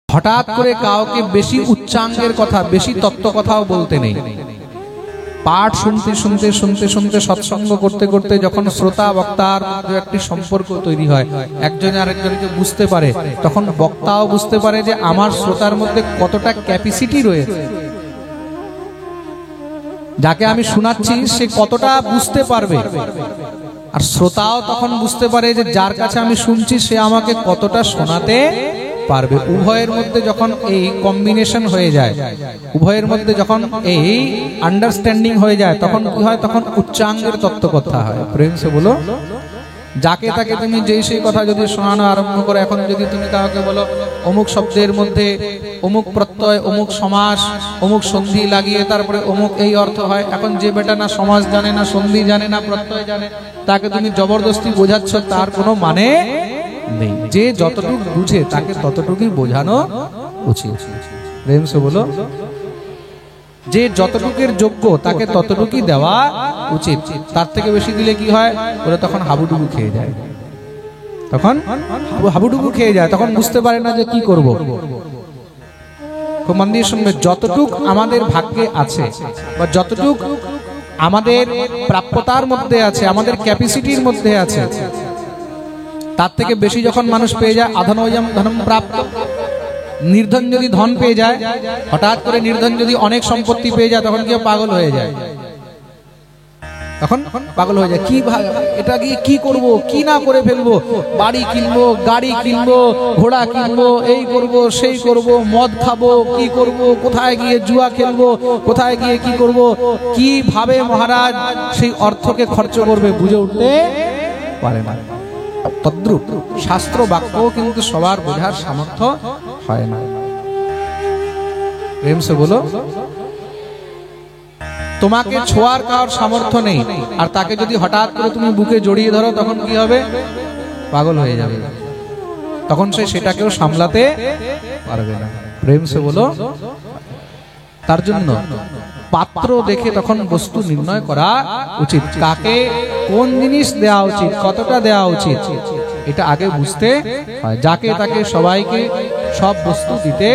হঠাৎ করে কাউকে বেশি উচ্চাঙ্গের কথা, বেশি তত্ত্ব কথাও বলতে নেই। পাঠ শুনতে শুনতে শুনতে শুনতে, সৎসঙ্গ করতে করতে যখন শ্রোতা বক্তার একটি সম্পর্ক তৈরি হয়, একজন আরেকজনকে বুঝতে পারে, তখন বক্তাও বুঝতে পারে যে আমার শ্রোতার মধ্যে কতটা ক্যাপাসিটি রয়েছে। যাকে আমি শোনাচ্ছি সে কতটা বুঝতে পারবে, আর শ্রোতাও তখন বুঝতে পারে যে যার কাছে আমি শুনছি সে আমাকে কতটা শোনাতে পারবে। উভয়ের মধ্যে যখন এই কম্বিনেশন হয়ে যায়, উভয়ের মধ্যে যখন এই আন্ডারস্ট্যান্ডিং হয়ে যায়, তখন কি হয়? তখন উচ্চাঙ্গের তত্ত্বকথা হয়। প্রেম সে বলো, যাকে তাকে তুমি যেই সেই কথা যদি শোনানো আরম্ভ করো, এখন যদি তুমি কাউকে বলো অমুক শব্দের মধ্যে অমুক প্রত্যয়, অমুক সমাস, অমুক সন্ধি লাগিয়ে তারপরে অমুক এই অর্থ হয়, এখন যে বেটা না সমাস জানে, না সন্ধি জানে, না প্রত্যয় জানে, তাকে তুমি জবরদস্তি বোঝাচ্ছ, তার কোনো মানে নেই। যে যতটুকু বুঝে তাকে ততটুকুই বোঝানো উচিত। প্রেম সে বলো, যে যতটুকুর যোগ্য তাকে ততটুকুই দেওয়া উচিত। তার থেকে বেশি দিলে কি হয়? বলে তখন হাবুডুবু খেয়ে যায়, তখন হাবুডুবু খেয়ে যায়, তখন বুঝতে পারে না যে কি করব। খুব মন দিয়ে শুনবে, যতটুক আমাদের ভাগ্যে আছে বা যতটুক আমাদের প্রাপ্যতার মধ্যে আছে, আমাদের ক্যাপাসিটির মধ্যে আছে, তার থেকে বেশি যখন মানুষ পেয়ে যায়, আধনয়ম ধনম প্রাপ্ত। নির্ধন যদি ধন পেয়ে যায়, হঠাৎ করে নির্ধন যদি অনেক সম্পত্তি পেয়ে যায়, তখন কেউ পাগল হয়ে যায়, তখন পাগল হয়ে যায়। কি এটা গিয়ে কি করব, কি না করে ফেলবো, বাড়ি কিনবো, গাড়ি কিনবো, ঘোড়া কিনবো, এই করব, সেই করব, মদ খাবো, কি করব, কোথায় গিয়ে জুয়া খেলবো, কোথায় গিয়ে কি করব, কিভাবে মহারাজ সেই অর্থকে খরচ করবে বুঝে উঠতে পারে না। তদ্রূপ শাস্ত্র বাক্য কিন্তু সবার বোঝার সামর্থ্য হয় না। প্রেম সে বলো, তোমাকে ছোঁয়ার কারোর সামর্থ্য নেই, আর তাকে যদি হঠাৎ করে তুমি বুকে জড়িয়ে ধরো, তখন কি হবে? পাগল হয়ে যাবে, তখন সে সেটাকেও সামলাতে পারবে না। প্রেম সে বলো, তার জন্য পাত্র দেখে তখন বস্তু নির্ণয় করা উচিত। কাকে কোন জিনিস দেওয়া উচিত, কতটা দেওয়া উচিত, এটা আগে বুঝতে হয়। যাকে তাকে সবাইকে সব বস্তু দিতে